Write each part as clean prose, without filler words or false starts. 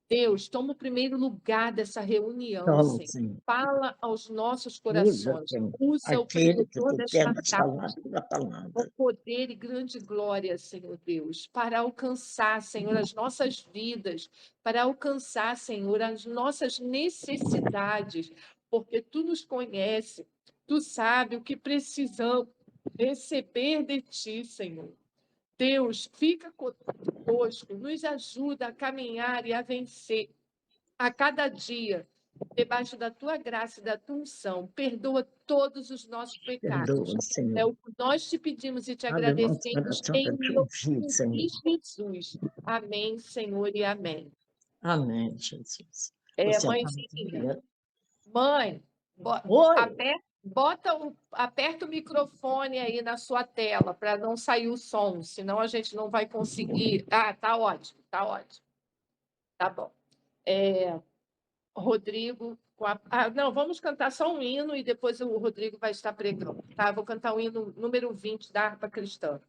Deus, toma o primeiro lugar dessa reunião, Toma, Senhor. Senhor. Fala aos nossos Usa, corações. Senhor, Usa o aquele que pregador tu desta queres tarde, falar a tua com palavra. poder e grande glória, Senhor Deus, para alcançar, Senhor, as nossas vidas, para alcançar, Senhor, as nossas necessidades, porque Tu nos conhece, Tu sabe o que precisamos receber de Ti, Senhor. Deus, fica conosco, nos ajuda a caminhar e a vencer a cada dia, debaixo da tua graça e da tua unção. Perdoa todos os nossos pecados. Perdoa, É Senhor. o que nós te pedimos e te Abre nosso agradecemos coração em para te nome ouvir, Senhor. de Jesus. Amém, Senhor, e amém. Amém, Jesus. É, Você mãezinha, avalia. mãe, Oi! aperta o microfone aí na sua tela para não sair o som, senão a gente não vai conseguir. Ah, tá ótimo, tá ótimo. Tá bom. Rodrigo. Não, vamos cantar só um hino e depois o Rodrigo vai estar pregando. Tá? Vou cantar o hino número 20 da harpa cristã.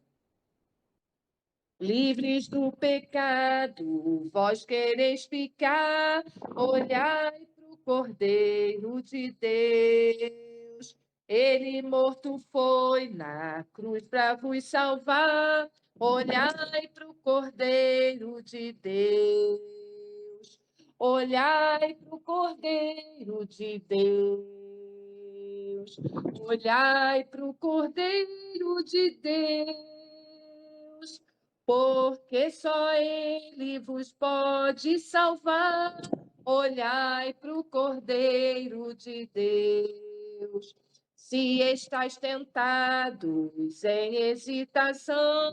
Livres do pecado, vós quereis ficar, olhai para o Cordeiro de Deus. Ele morto foi na cruz para vos salvar, olhai para o Cordeiro de Deus. Olhai para o Cordeiro de Deus. Olhai para o Cordeiro de Deus, porque só Ele vos pode salvar. Olhai para o Cordeiro de Deus. Se estáis tentados em hesitação,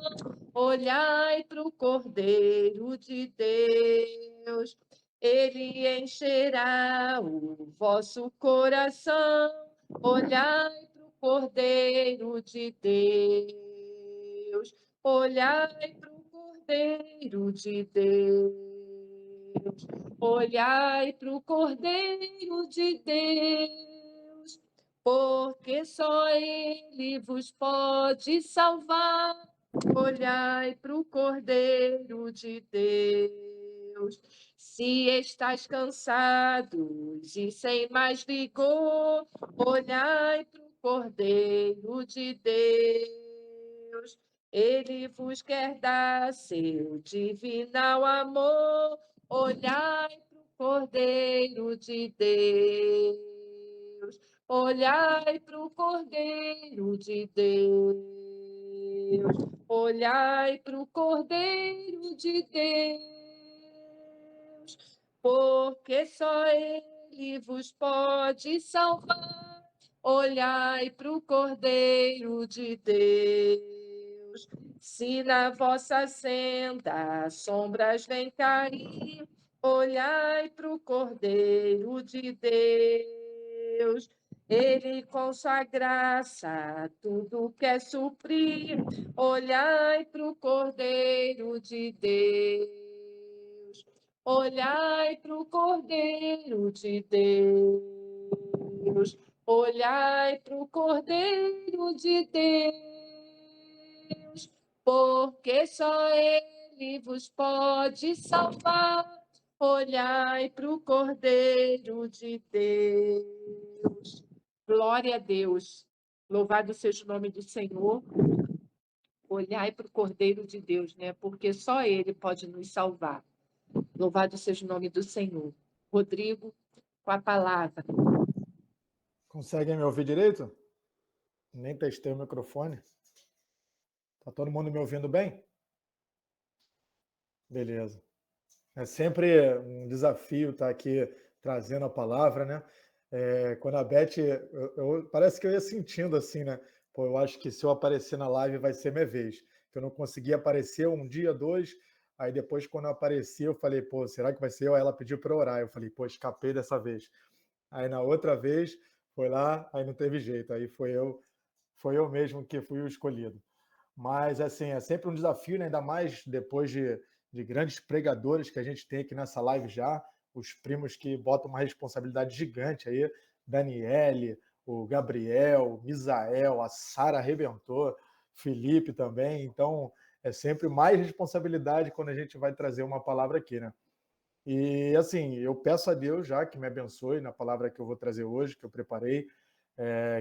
olhai para o Cordeiro de Deus. Ele encherá o vosso coração. Olhai para o Cordeiro de Deus. Olhai para o Cordeiro de Deus. Olhai para o Cordeiro de Deus, porque só Ele vos pode salvar. Olhai para o Cordeiro de Deus. Se estáis cansados e sem mais vigor, olhai para o Cordeiro de Deus. Ele vos quer dar seu divinal amor. Olhai para o Cordeiro de Deus. Olhai para o Cordeiro de Deus. Olhai para o Cordeiro de Deus, porque só Ele vos pode salvar. Olhai para o Cordeiro de Deus. Se na vossa senda sombras vêm cair, olhai para o Cordeiro de Deus. Ele com sua graça tudo quer suprir. Olhai para o Cordeiro de Deus. Olhai para o Cordeiro de Deus. Olhai para o Cordeiro de Deus, porque só Ele vos pode salvar. Olhai para o Cordeiro de Deus. Glória a Deus. Louvado seja o nome do Senhor. Olhai para o Cordeiro de Deus, né? Porque só Ele pode nos salvar. Louvado seja o nome do Senhor. Rodrigo, com a palavra. Conseguem me ouvir direito? Nem testei o microfone. Tá todo mundo me ouvindo bem? Beleza. É sempre um desafio estar aqui trazendo a palavra, né? Quando a Beth, parece que eu ia sentindo assim, né? Pô, eu acho que se eu aparecer na live vai ser minha vez. Que eu não consegui aparecer um dia, dois. Aí depois, quando eu apareci, eu falei, pô, será que vai ser eu? Aí ela pediu para orar. Eu falei, pô, escapei dessa vez. Aí na outra vez, foi lá, aí não teve jeito. Aí foi eu mesmo que fui o escolhido. Mas, assim, é sempre um desafio, né? Ainda mais depois de grandes pregadores que a gente tem aqui nessa live já, os primos que botam uma responsabilidade gigante aí, Daniele, o Gabriel, o Misael, a Sara arrebentou, Felipe também. Então, é sempre mais responsabilidade quando a gente vai trazer uma palavra aqui, né? E, assim, eu peço a Deus já que me abençoe na palavra que eu vou trazer hoje, que eu preparei,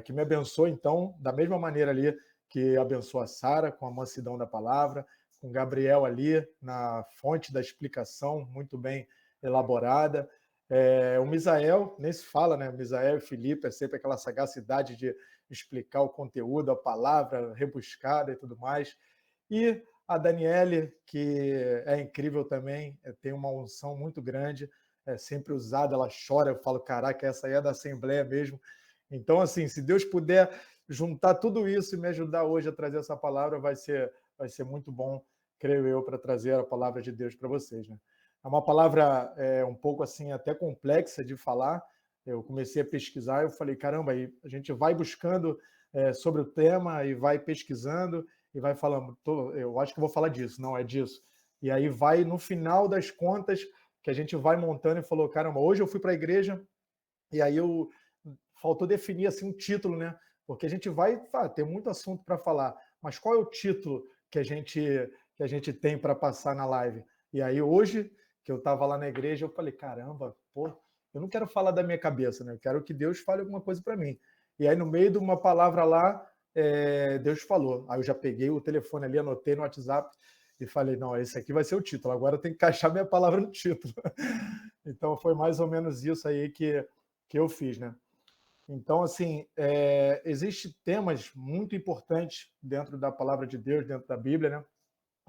que me abençoe, então, da mesma maneira ali que abençoa a Sara com a mansidão da palavra, com Gabriel ali na fonte da explicação, muito bem elaborada. O Misael, nem se fala, né? Misael e Felipe é sempre aquela sagacidade de explicar o conteúdo, a palavra rebuscada e tudo mais. E a Daniele, que é incrível também, tem uma unção muito grande, é sempre usada, ela chora, eu falo, caraca, essa aí é da Assembleia mesmo. Então, assim, se Deus puder juntar tudo isso e me ajudar hoje a trazer essa palavra, vai ser muito bom, creio eu, para trazer a palavra de Deus para vocês, né? É uma palavra um pouco assim, até complexa de falar. Eu comecei a pesquisar, eu falei, caramba, aí a gente vai buscando sobre o tema e vai pesquisando e vai falando, eu acho que vou falar disso, não é disso. E aí vai, no final das contas, que a gente vai montando e falou, caramba, hoje eu fui para a igreja e aí faltou definir assim um título, né? Porque a gente vai ter muito assunto para falar, mas qual é o título que a gente tem para passar na live? E aí hoje, que eu estava lá na igreja, eu falei, caramba, pô, eu não quero falar da minha cabeça, né? Eu quero que Deus fale alguma coisa para mim. E aí, no meio de uma palavra lá, Deus falou. Aí eu já peguei o telefone ali, anotei no WhatsApp e falei, não, esse aqui vai ser o título, agora eu tenho que encaixar minha palavra no título. Então foi mais ou menos isso aí que eu fiz, né? Então, assim, existem temas muito importantes dentro da palavra de Deus, dentro da Bíblia, né?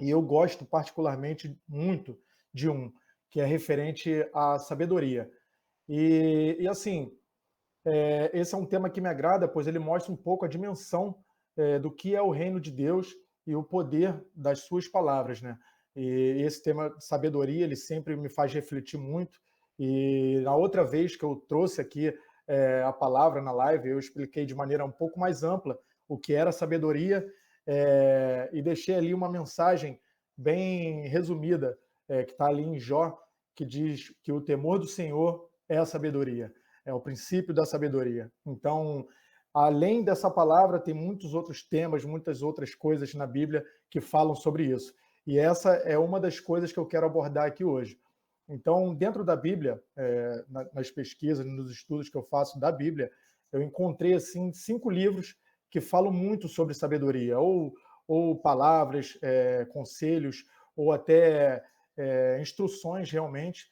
E eu gosto particularmente muito de um, que é referente à sabedoria. E assim, esse é um tema que me agrada, pois ele mostra um pouco a dimensão do que é o reino de Deus e o poder das suas palavras, né? E esse tema de sabedoria, ele sempre me faz refletir muito. E na outra vez que eu trouxe aqui a palavra na live, eu expliquei de maneira um pouco mais ampla o que era sabedoria e deixei ali uma mensagem bem resumida, que está ali em Jó, que diz que o temor do Senhor é a sabedoria. É o princípio da sabedoria. Então, além dessa palavra, tem muitos outros temas, muitas outras coisas na Bíblia que falam sobre isso. E essa é uma das coisas que eu quero abordar aqui hoje. Então, dentro da Bíblia, nas pesquisas, nos estudos que eu faço da Bíblia, eu encontrei assim 5 livros que falam muito sobre sabedoria, ou palavras, conselhos, ou até instruções realmente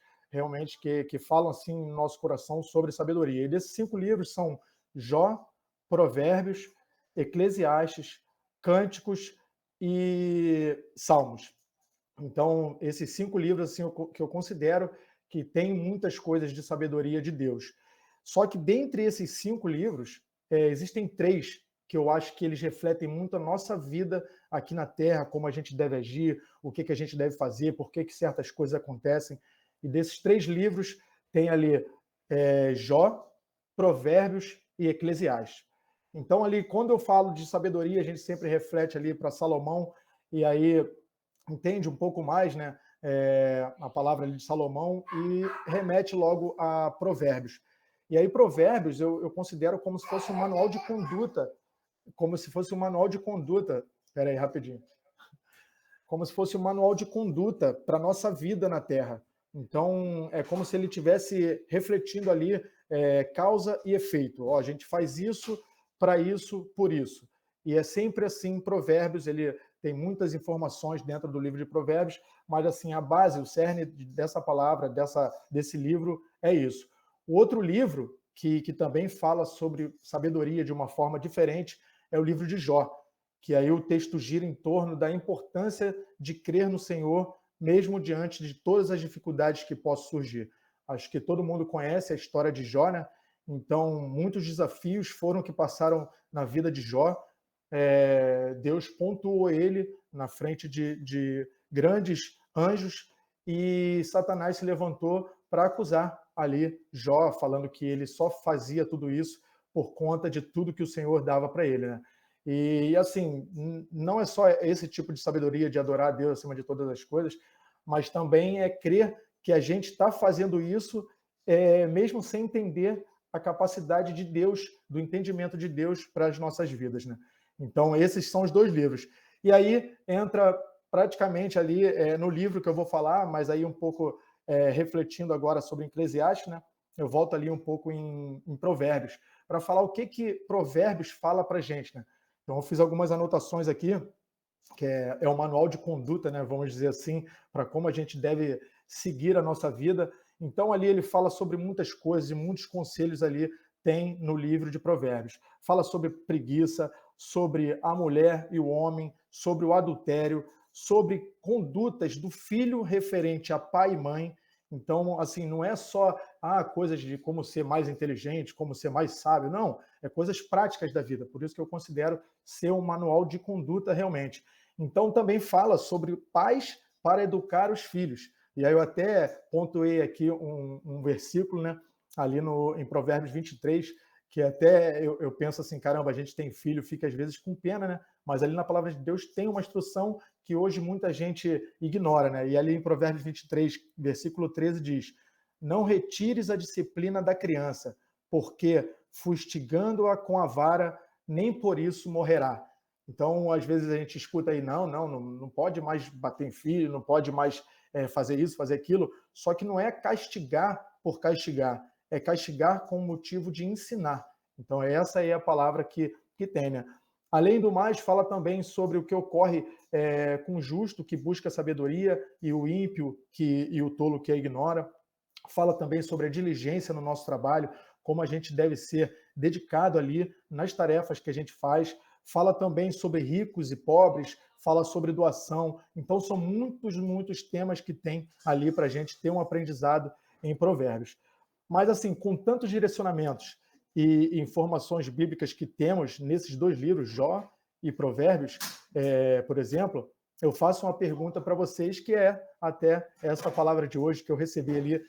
que falam assim no nosso coração sobre sabedoria. E desses 5 livros são Jó, Provérbios, Eclesiastes, Cânticos e Salmos. Então, esses 5 livros assim, que eu considero que tem muitas coisas de sabedoria de Deus. Só que dentre esses 5 livros, existem 3 que eu acho que eles refletem muito a nossa vida aqui na Terra, como a gente deve agir, o que a gente deve fazer, por que certas coisas acontecem. E desses 3 livros tem ali Jó, Provérbios e Eclesiastes. Então, ali, quando eu falo de sabedoria, a gente sempre reflete ali para Salomão, e aí entende um pouco mais, né, a palavra ali de Salomão e remete logo a Provérbios. E aí, Provérbios eu considero como se fosse um manual de conduta, como se fosse um manual de conduta. Espera aí, rapidinho. Como se fosse um manual de conduta para a nossa vida na Terra. Então, é como se ele estivesse refletindo ali causa e efeito. Ó, a gente faz isso para isso, por isso. E é sempre assim, Provérbios, ele tem muitas informações dentro do livro de Provérbios, mas assim, a base, o cerne dessa palavra, desse livro, é isso. O outro livro, que também fala sobre sabedoria de uma forma diferente, é o livro de Jó, que aí o texto gira em torno da importância de crer no Senhor, mesmo diante de todas as dificuldades que possam surgir. Acho que todo mundo conhece a história de Jó, né? Então, muitos desafios foram que passaram na vida de Jó. Deus pontuou ele na frente de grandes anjos e Satanás se levantou para acusar ali Jó, falando que ele só fazia tudo isso por conta de tudo que o Senhor dava para ele, né? E assim, não é só esse tipo de sabedoria de adorar a Deus acima de todas as coisas, mas também é crer que a gente está fazendo isso mesmo sem entender a capacidade de Deus, do entendimento de Deus para as nossas vidas, né? Então, esses são os 2 livros. E aí entra praticamente ali no livro que eu vou falar, mas aí um pouco refletindo agora sobre Eclesiastes, né? Eu volto ali um pouco em Provérbios, para falar o que Provérbios fala para a gente, né? Então, eu fiz algumas anotações aqui, que é o manual de conduta, né? Vamos dizer assim, para como a gente deve seguir a nossa vida. Então, ali ele fala sobre muitas coisas e muitos conselhos ali tem no livro de Provérbios. Fala sobre preguiça, sobre a mulher e o homem, sobre o adultério, sobre condutas do filho referente a pai e mãe. Então, assim, não é só coisas de como ser mais inteligente, como ser mais sábio, não. É coisas práticas da vida. Por isso que eu considero ser um manual de conduta realmente. Então, também fala sobre pais para educar os filhos. E aí eu até pontuei aqui um versículo, né, ali em Provérbios 23, que até eu penso assim, caramba, a gente tem filho, fica às vezes com pena, né? Mas ali na palavra de Deus tem uma instrução que hoje muita gente ignora, né? E ali em Provérbios 23, versículo 13 diz: não retires a disciplina da criança, porque fustigando-a com a vara, nem por isso morrerá. Então, às vezes a gente escuta aí, não pode mais bater em filho, não pode mais fazer isso, fazer aquilo. Só que não é castigar por castigar, é castigar com o motivo de ensinar. Então, essa é a palavra que tem, né? Além do mais, fala também sobre o que ocorre com o justo que busca sabedoria e o ímpio e o tolo que a ignora. Fala também sobre a diligência no nosso trabalho, como a gente deve ser dedicado ali nas tarefas que a gente faz. Fala também sobre ricos e pobres, fala sobre doação. Então, são muitos temas que tem ali para a gente ter um aprendizado em Provérbios. Mas, assim, com tantos direcionamentos e informações bíblicas que temos nesses dois livros, Jó e Provérbios, por exemplo, eu faço uma pergunta para vocês, que é até essa palavra de hoje que eu recebi ali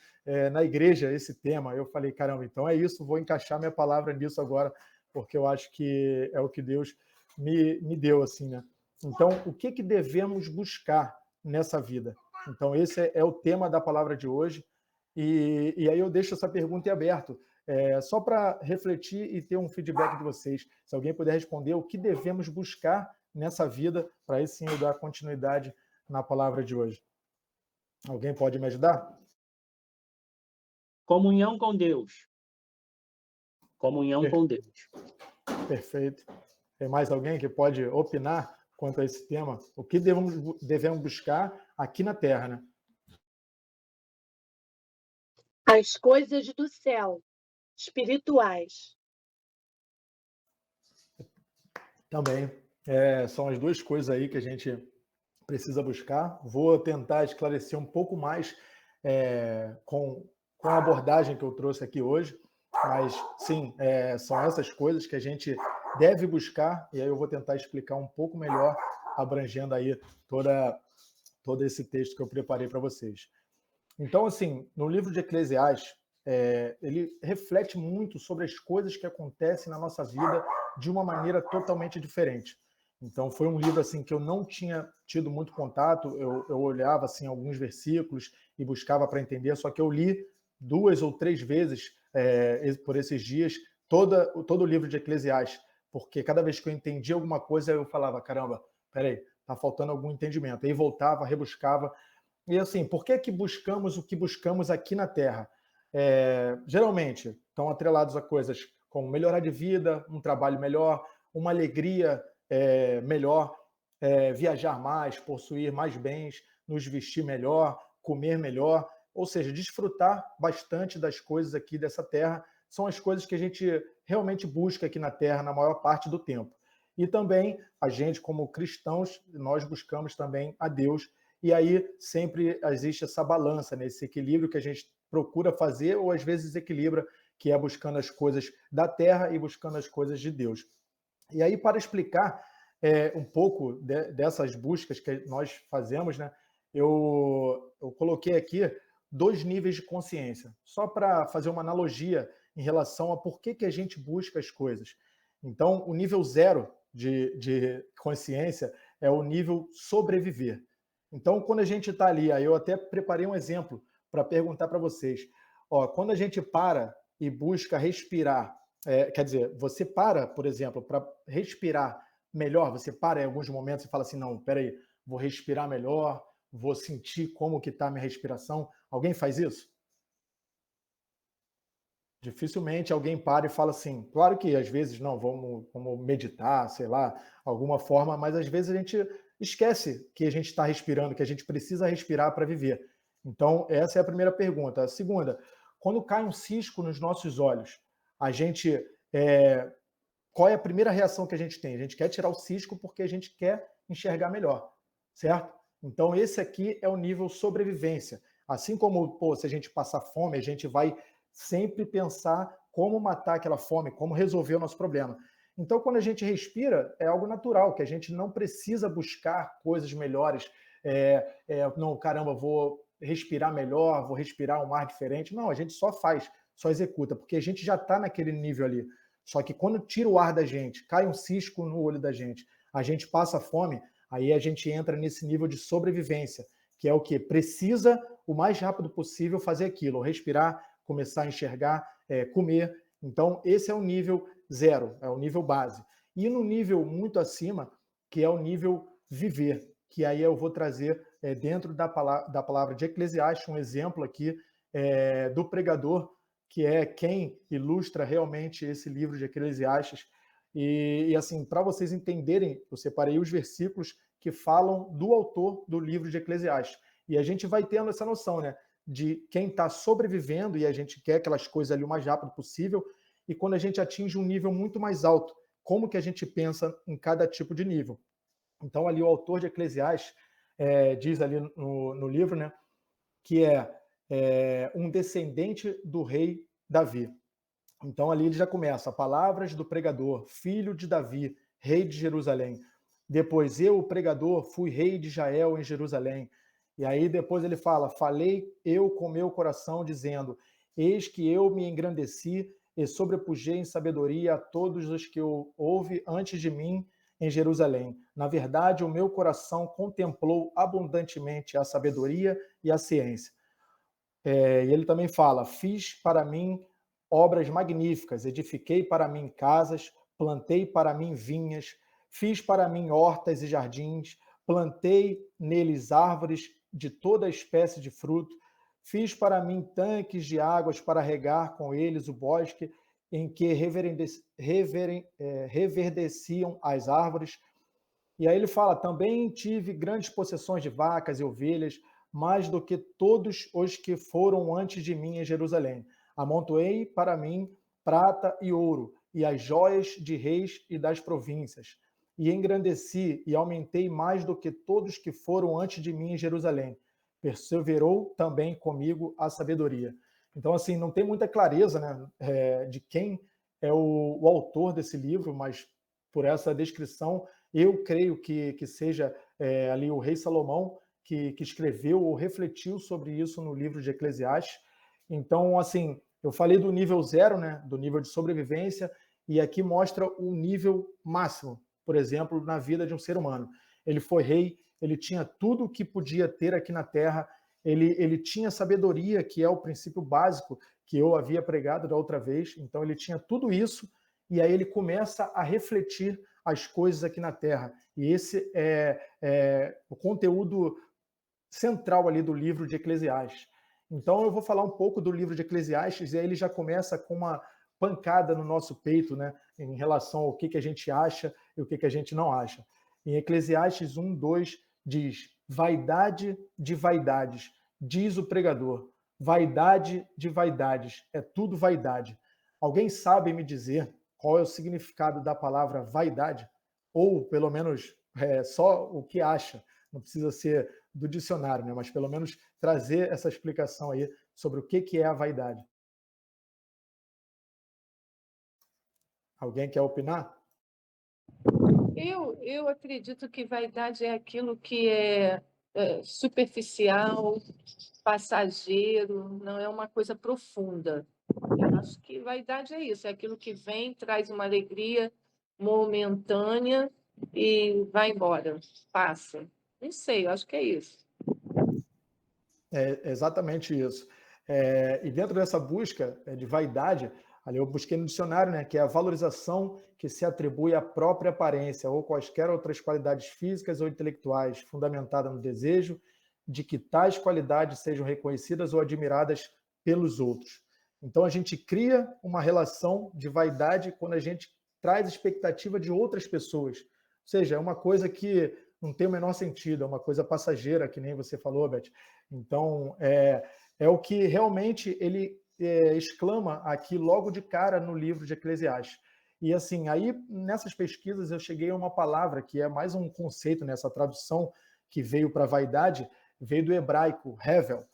na igreja, esse tema. Eu falei, caramba, então é isso, vou encaixar minha palavra nisso agora, porque eu acho que é o que Deus me deu, assim, né? Então, o que devemos buscar nessa vida? Então, esse é o tema da palavra de hoje. E aí eu deixo essa pergunta em aberto, só para refletir e ter um feedback de vocês. Se alguém puder responder o que devemos buscar nessa vida, para aí sim eu dar continuidade na palavra de hoje. Alguém pode me ajudar? Comunhão com Deus. Comunhão com Deus. Perfeito. Tem mais alguém que pode opinar quanto a esse tema? O que devemos buscar aqui na Terra, né? As coisas do céu, espirituais. Também. São as duas coisas aí que a gente precisa buscar. Vou tentar esclarecer um pouco mais com a abordagem que eu trouxe aqui hoje, mas sim, são essas coisas que a gente deve buscar, e aí eu vou tentar explicar um pouco melhor, abrangendo aí todo esse texto que eu preparei para vocês. Então, assim, no livro de Eclesiastes, ele reflete muito sobre as coisas que acontecem na nossa vida de uma maneira totalmente diferente. Então, foi um livro assim que eu não tinha tido muito contato, eu olhava assim alguns versículos e buscava para entender, só que eu li 2 ou 3 vezes por esses dias todo o livro de Eclesiastes, porque cada vez que eu entendia alguma coisa, eu falava, caramba, peraí, tá faltando algum entendimento. Aí voltava, rebuscava. E assim, por que buscamos o que buscamos aqui na Terra? Geralmente estão atrelados a coisas como melhorar de vida, um trabalho melhor, uma alegria melhor, viajar mais, possuir mais bens, nos vestir melhor, comer melhor, ou seja, desfrutar bastante das coisas aqui dessa terra, são as coisas que a gente realmente busca aqui na Terra na maior parte do tempo. E também a gente, como cristãos, nós buscamos também a Deus, e aí sempre existe essa balança, né? Esse equilíbrio que a gente procura fazer, ou às vezes desequilibra, que é buscando as coisas da terra e buscando as coisas de Deus. E aí, para explicar um pouco dessas buscas que nós fazemos, né, eu coloquei aqui 2 níveis de consciência, só para fazer uma analogia em relação a por que a gente busca as coisas. Então, o nível 0 de consciência é o nível sobreviver. Então, quando a gente está ali, aí eu até preparei um exemplo para perguntar para vocês. Quando a gente para e busca respirar, quer dizer, você para, por exemplo, para respirar melhor, você para em alguns momentos e fala assim, não, peraí, vou respirar melhor, vou sentir como que está a minha respiração. Alguém faz isso? Dificilmente alguém para e fala assim, claro que às vezes não, vamos meditar, sei lá, alguma forma, mas às vezes a gente esquece que a gente está respirando, que a gente precisa respirar para viver. Então, essa é a primeira pergunta. A segunda, quando cai um cisco nos nossos olhos, a gente, qual é a primeira reação que a gente tem? A gente quer tirar o cisco porque a gente quer enxergar melhor, certo? Então, esse aqui é o nível sobrevivência. Assim como, se a gente passar fome, a gente vai sempre pensar como matar aquela fome, como resolver o nosso problema. Então, quando a gente respira, é algo natural, que a gente não precisa buscar coisas melhores. Não, caramba, vou respirar melhor, vou respirar um ar diferente. Não, a gente só faz, só executa, porque a gente já está naquele nível ali. Só que quando tira o ar da gente, cai um cisco no olho da gente, a gente passa fome, aí a gente entra nesse nível de sobrevivência, que é o quê? Precisa, o mais rápido possível, fazer aquilo, respirar, começar a enxergar, comer. Então, esse é o nível 0, é o nível base. E no nível muito acima, que é o nível viver, que aí eu vou trazer dentro da palavra de Eclesiastes, um exemplo aqui do pregador, que é quem ilustra realmente esse livro de Eclesiastes. E assim, para vocês entenderem, eu separei os versículos que falam do autor do livro de Eclesiastes. E a gente vai tendo essa noção, né? De quem está sobrevivendo e a gente quer aquelas coisas ali o mais rápido possível, e quando a gente atinge um nível muito mais alto, como que a gente pensa em cada tipo de nível. Então, ali o autor de Eclesiastes diz ali no livro, né, que é um descendente do rei Davi. Então, ali ele já começa, palavras do pregador, filho de Davi, rei de Jerusalém. Depois, eu, o pregador, fui rei de Israel em Jerusalém. E aí depois ele fala, falei eu com meu coração, dizendo, eis que eu me engrandeci e sobrepujei em sabedoria a todos os que houve antes de mim em Jerusalém. Na verdade, o meu coração contemplou abundantemente a sabedoria e a ciência. E ele também fala, fiz para mim obras magníficas, edifiquei para mim casas, plantei para mim vinhas, fiz para mim hortas e jardins, plantei neles árvores de toda espécie de fruto, fiz para mim tanques de águas para regar com eles o bosque em que reverdeciam as árvores. E aí ele fala, também tive grandes possessões de vacas e ovelhas, mais do que todos os que foram antes de mim em Jerusalém. Amontoei para mim prata e ouro, e as joias de reis e das províncias. E engrandeci e aumentei mais do que todos que foram antes de mim em Jerusalém. Perseverou também comigo a sabedoria. Então, assim, não tem muita clareza, né, de quem é o autor desse livro, mas por essa descrição, eu creio que seja ali o rei Salomão que escreveu ou refletiu sobre isso no livro de Eclesiastes. Então, assim, eu falei do nível 0, né, do nível de sobrevivência, e aqui mostra o nível máximo, por exemplo, na vida de um ser humano. Ele foi rei, ele tinha tudo o que podia ter aqui na Terra, ele tinha sabedoria, que é o princípio básico que eu havia pregado da outra vez, então ele tinha tudo isso, e aí ele começa a refletir as coisas aqui na Terra. E esse é o conteúdo central ali do livro de Eclesiastes. Então eu vou falar um pouco do livro de Eclesiastes, e aí ele já começa com uma pancada no nosso peito, né, em relação ao que a gente acha e o que a gente não acha. Em Eclesiastes 1:2 diz, vaidade de vaidades, diz o pregador, vaidade de vaidades, é tudo vaidade. Alguém sabe me dizer qual é o significado da palavra vaidade? Ou, pelo menos, só o que acha. Não precisa ser do dicionário, né? Mas pelo menos trazer essa explicação aí sobre o que é a vaidade. Alguém quer opinar? Eu acredito que vaidade é aquilo que é superficial, passageiro, não é uma coisa profunda. Eu acho que vaidade é isso, é aquilo que vem, traz uma alegria momentânea e vai embora, passa. Não sei, eu acho que é isso. É exatamente isso. E dentro dessa busca de vaidade, ali eu busquei no dicionário, né, que é a valorização que se atribui à própria aparência ou quaisquer outras qualidades físicas ou intelectuais, fundamentada no desejo de que tais qualidades sejam reconhecidas ou admiradas pelos outros. Então a gente cria uma relação de vaidade quando a gente traz expectativa de outras pessoas. Ou seja, é uma coisa que não tem o menor sentido, é uma coisa passageira, que nem você falou, Beth. Então, é o que realmente ele exclama aqui logo de cara no livro de Eclesiastes. E assim, aí nessas pesquisas eu cheguei a uma palavra que é mais um conceito nessa tradução que veio para vaidade, veio do hebraico, hevel,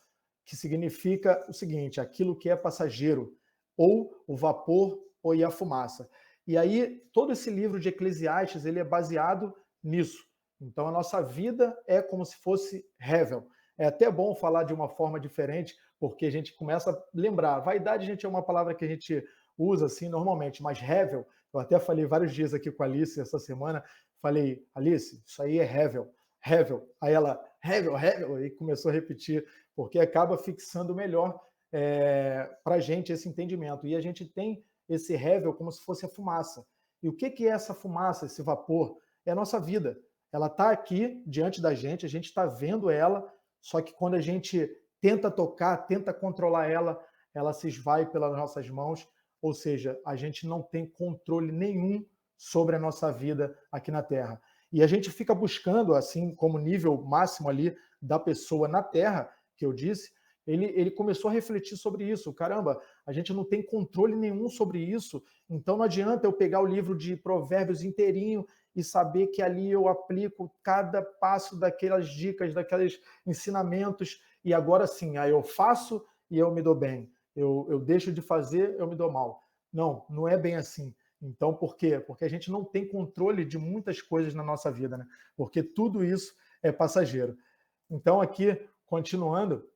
que significa o seguinte, aquilo que é passageiro, ou o vapor ou a fumaça. E aí, todo esse livro de Eclesiastes, ele é baseado nisso. Então, a nossa vida é como se fosse hevel. É até bom falar de uma forma diferente, porque a gente começa a lembrar. Vaidade, gente, é uma palavra que a gente usa assim normalmente, mas hevel, eu até falei vários dias aqui com a Alice essa semana, falei, Alice, isso aí é hevel, hevel. Aí ela, hevel, hevel, e começou a repetir, porque acaba fixando melhor para a gente esse entendimento. E a gente tem esse hevel como se fosse a fumaça. E o que é essa fumaça, esse vapor? É a nossa vida. Ela está aqui diante da gente, a gente está vendo ela, só que quando a gente tenta tocar, tenta controlar ela, ela se esvai pelas nossas mãos, ou seja, a gente não tem controle nenhum sobre a nossa vida aqui na Terra. E a gente fica buscando, assim como nível máximo ali da pessoa na Terra, que eu disse, ele começou a refletir sobre isso. Caramba, a gente não tem controle nenhum sobre isso, então não adianta eu pegar o livro de Provérbios inteirinho e saber que ali eu aplico cada passo daquelas dicas, daqueles ensinamentos, e agora sim, aí eu faço e eu me dou bem. Eu deixo de fazer, eu me dou mal. Não, não é bem assim. Então, por quê? Porque a gente não tem controle de muitas coisas na nossa vida, né? Porque tudo isso é passageiro. Então, aqui, continuando,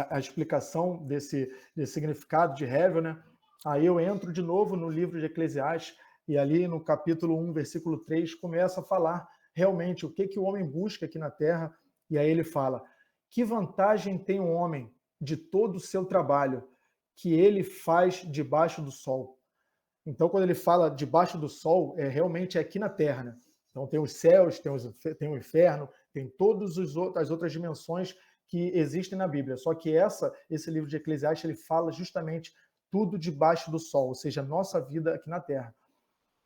a explicação desse significado de hevel, né? Aí eu entro de novo no livro de Eclesiastes e ali no capítulo 1, versículo 3, começa a falar realmente o que o homem busca aqui na Terra. E aí ele fala, que vantagem tem o homem de todo o seu trabalho que ele faz debaixo do sol? Então, quando ele fala debaixo do sol, realmente é aqui na Terra, né? Então tem os céus, tem o inferno, tem todas as outras dimensões que existem na Bíblia. Só que esse livro de Eclesiastes, ele fala justamente tudo debaixo do sol, ou seja, nossa vida aqui na Terra.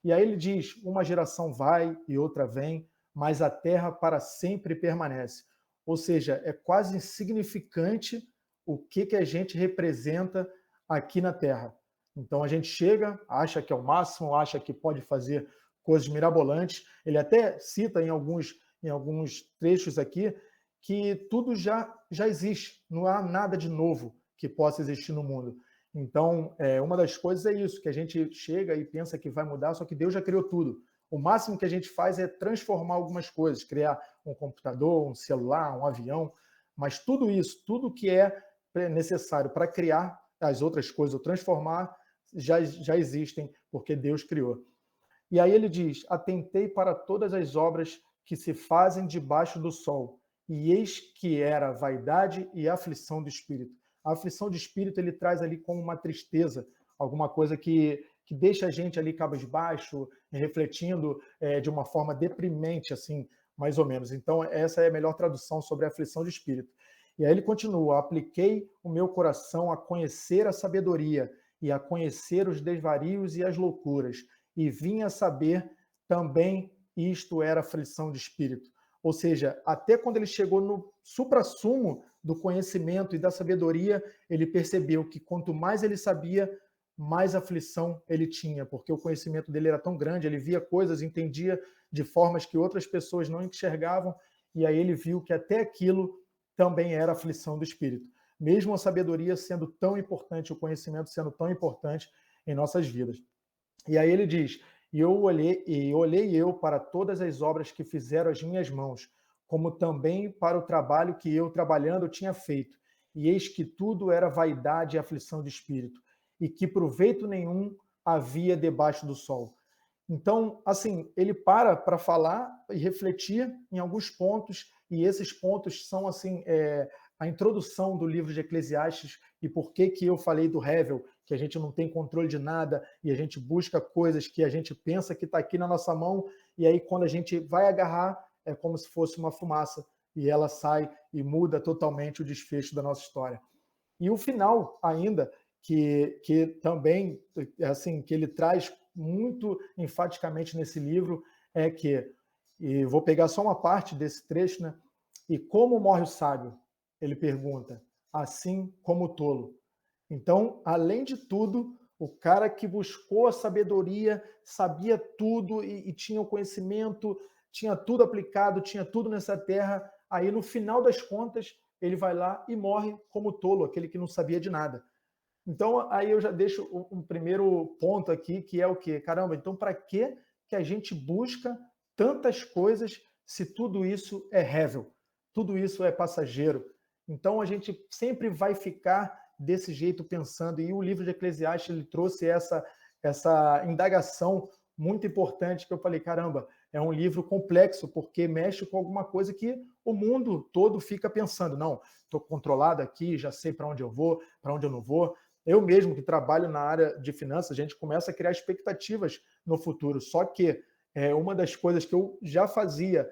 E aí ele diz, uma geração vai e outra vem, mas a Terra para sempre permanece. Ou seja, é quase insignificante o que a gente representa aqui na Terra. Então a gente chega, acha que é o máximo, acha que pode fazer coisas mirabolantes. Ele até cita em alguns trechos aqui que tudo já existe, não há nada de novo que possa existir no mundo. Então, uma das coisas é isso, que a gente chega e pensa que vai mudar, só que Deus já criou tudo. O máximo que a gente faz é transformar algumas coisas, criar um computador, um celular, um avião, mas tudo isso, tudo que é necessário para criar as outras coisas ou transformar, já existem, porque Deus criou. E aí ele diz, atentei para todas as obras que se fazem debaixo do sol, e eis que era vaidade e aflição do espírito. A aflição de espírito ele traz ali como uma tristeza, alguma coisa que deixa a gente ali cabisbaixo, refletindo de uma forma deprimente, assim, mais ou menos. Então, essa é a melhor tradução sobre a aflição de espírito. E aí ele continua, apliquei o meu coração a conhecer a sabedoria e a conhecer os desvarios e as loucuras, e vim a saber também isto era aflição de espírito. Ou seja, até quando ele chegou no suprassumo do conhecimento e da sabedoria, ele percebeu que quanto mais ele sabia, mais aflição ele tinha, porque o conhecimento dele era tão grande, ele via coisas, entendia de formas que outras pessoas não enxergavam, e aí ele viu que até aquilo também era aflição do espírito. Mesmo a sabedoria sendo tão importante, o conhecimento sendo tão importante em nossas vidas. E aí ele diz, e olhei eu para todas as obras que fizeram as minhas mãos, como também para o trabalho que eu, trabalhando, tinha feito. E eis que tudo era vaidade e aflição de espírito, e que proveito nenhum havia debaixo do sol. Então, assim, ele para falar e refletir em alguns pontos, e esses pontos são, assim, a introdução do livro de Eclesiastes e por que eu falei do hevel, que a gente não tem controle de nada e a gente busca coisas que a gente pensa que está aqui na nossa mão e aí quando a gente vai agarrar é como se fosse uma fumaça e ela sai e muda totalmente o desfecho da nossa história. E o final ainda, que também, assim, que ele traz muito enfaticamente nesse livro, é que, e vou pegar só uma parte desse trecho, né? E como morre o sábio? Ele pergunta, assim como o tolo. Então, além de tudo, o cara que buscou a sabedoria, sabia tudo e tinha o conhecimento, tinha tudo aplicado, tinha tudo nessa terra, aí no final das contas, ele vai lá e morre como tolo, aquele que não sabia de nada. Então, aí eu já deixo um primeiro ponto aqui, que é o quê? Caramba, então para que a gente busca tantas coisas se tudo isso é rével, tudo isso é passageiro? Então, a gente sempre vai ficar desse jeito pensando, e o livro de Eclesiastes ele trouxe essa indagação muito importante que eu falei, caramba, é um livro complexo, porque mexe com alguma coisa que o mundo todo fica pensando, não, estou controlado aqui, já sei para onde eu vou, para onde eu não vou. Eu mesmo que trabalho na área de finanças, a gente começa a criar expectativas no futuro. Só que uma das coisas que eu já fazia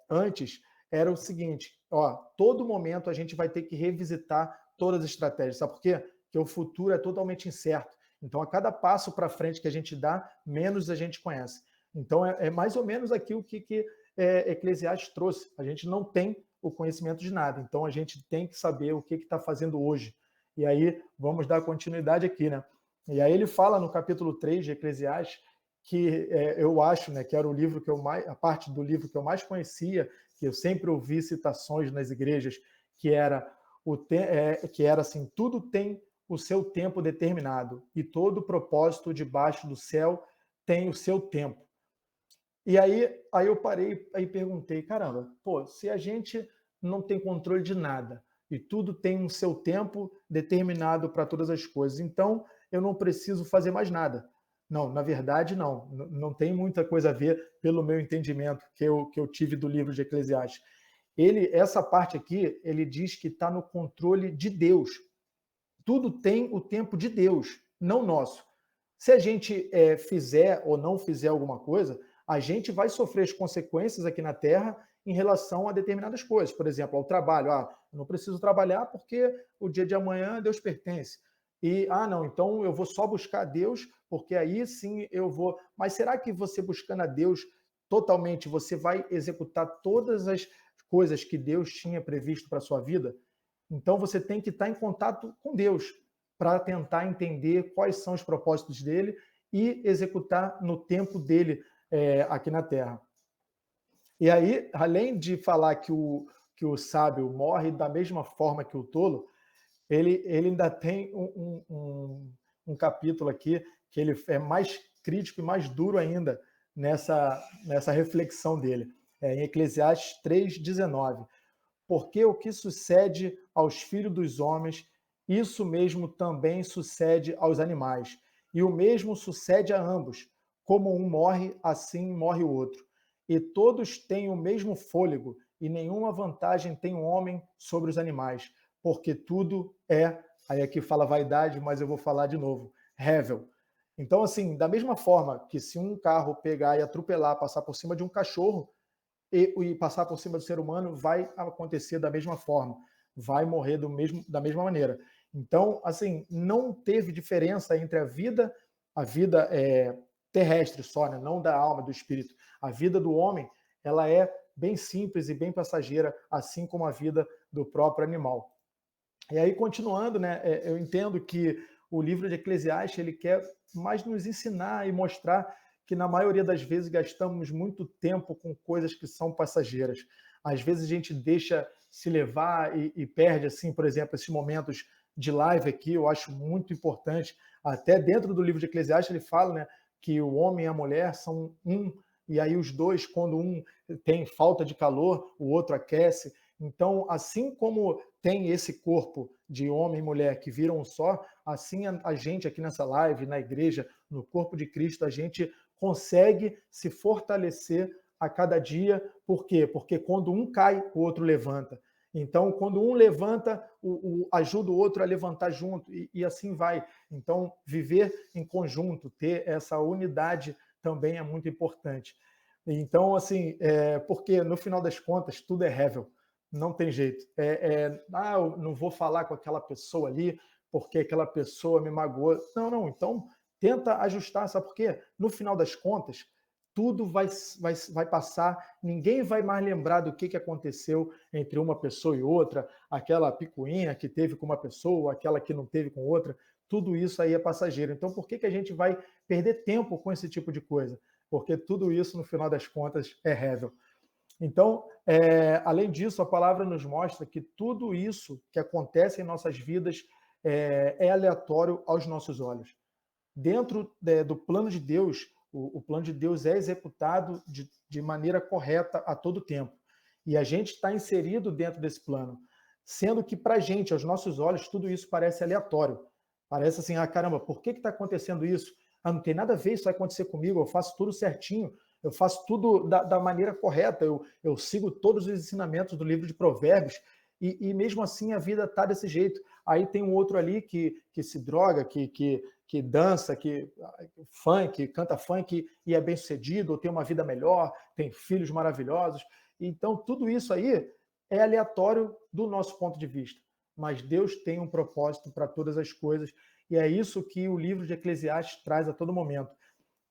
antes era o seguinte, ó, todo momento a gente vai ter que revisitar todas as estratégias. Sabe por quê? Porque o futuro é totalmente incerto. Então, a cada passo para frente que a gente dá, menos a gente conhece. Então, é mais ou menos aquilo que Eclesiastes trouxe. A gente não tem o conhecimento de nada. Então, a gente tem que saber o que está fazendo hoje. E aí, vamos dar continuidade aqui, né? E aí ele fala no capítulo 3 de Eclesiastes, que eu acho, né, que era o livro que eu mais, a parte do livro que eu mais conhecia, que eu sempre ouvi citações nas igrejas, que era assim, tudo tem o seu tempo determinado e todo propósito debaixo do céu tem o seu tempo. E aí eu parei e perguntei, caramba, pô, se a gente não tem controle de nada e tudo tem um seu tempo determinado para todas as coisas, então eu não preciso fazer mais nada. Não, na verdade, não tem muita coisa a ver, pelo meu entendimento que eu tive do livro de Eclesiastes. Essa parte aqui, ele diz que está no controle de Deus. Tudo tem o tempo de Deus, não nosso. Se a gente fizer ou não fizer alguma coisa, a gente vai sofrer as consequências aqui na Terra em relação a determinadas coisas. Por exemplo, ao trabalho. Eu não preciso trabalhar porque o dia de amanhã Deus pertence. E, não, então eu vou só buscar Deus, porque aí sim eu vou... Mas será que você buscando a Deus totalmente, você vai executar todas as coisas que Deus tinha previsto para a sua vida? Então você tem que estar em contato com Deus para tentar entender quais são os propósitos dele e executar no tempo dele aqui na Terra. E aí, além de falar que o sábio morre da mesma forma que o tolo, ele ainda tem um capítulo aqui que ele é mais crítico e mais duro ainda nessa reflexão dele. Em Eclesiastes 3,19. Porque o que sucede aos filhos dos homens, isso mesmo também sucede aos animais. E o mesmo sucede a ambos. Como um morre, assim morre o outro. E todos têm o mesmo fôlego, e nenhuma vantagem tem o homem sobre os animais, porque tudo aí aqui fala vaidade, mas eu vou falar de novo, rével. Então, assim, da mesma forma que se um carro pegar e atropelar, passar por cima de um cachorro, e passar por cima do ser humano, vai acontecer da mesma forma, vai morrer da mesma maneira. Então, assim, não teve diferença entre a vida terrestre só, né? Não da alma, do espírito. A vida do homem, ela é bem simples e bem passageira, assim como a vida do próprio animal. E aí, continuando, né, eu entendo que o livro de Eclesiastes ele quer mais nos ensinar e mostrar que na maioria das vezes gastamos muito tempo com coisas que são passageiras. Às vezes a gente deixa se levar e perde, assim, por exemplo, esses momentos de live aqui, eu acho muito importante. Até dentro do livro de Eclesiastes ele fala, né, que o homem e a mulher são um, e aí os dois, quando um tem falta de calor, o outro aquece. Então, assim como tem esse corpo de homem e mulher que viram um só, assim a gente aqui nessa live, na igreja, no corpo de Cristo, a gente consegue se fortalecer a cada dia. Por quê? Porque quando um cai, o outro levanta. Então, quando um levanta, ajuda o outro a levantar junto, e assim vai. Então, viver em conjunto, ter essa unidade também é muito importante. Então, assim, porque no final das contas tudo é rével, não tem jeito. Eu não vou falar com aquela pessoa ali porque aquela pessoa me magoou. Não, não, então tenta ajustar, sabe por quê? No final das contas, tudo vai passar, ninguém vai mais lembrar do que aconteceu entre uma pessoa e outra, aquela picuinha que teve com uma pessoa, aquela que não teve com outra, tudo isso aí é passageiro. Então, por que a gente vai perder tempo com esse tipo de coisa? Porque tudo isso, no final das contas, é rével. Então, além disso, a palavra nos mostra que tudo isso que acontece em nossas vidas é aleatório aos nossos olhos. Dentro do plano de Deus, o plano de Deus é executado de maneira correta a todo tempo. E a gente está inserido dentro desse plano. Sendo que, para a gente, aos nossos olhos, tudo isso parece aleatório. Parece assim, caramba, por que está acontecendo isso? Não tem nada a ver, isso vai acontecer comigo, eu faço tudo certinho, eu faço tudo da maneira correta, eu sigo todos os ensinamentos do livro de Provérbios, e mesmo assim a vida está desse jeito. Aí tem um outro ali que se droga, que dança, que funk, canta funk e é bem sucedido, ou tem uma vida melhor, tem filhos maravilhosos. Então, tudo isso aí é aleatório do nosso ponto de vista. Mas Deus tem um propósito para todas as coisas, e é isso que o livro de Eclesiastes traz a todo momento.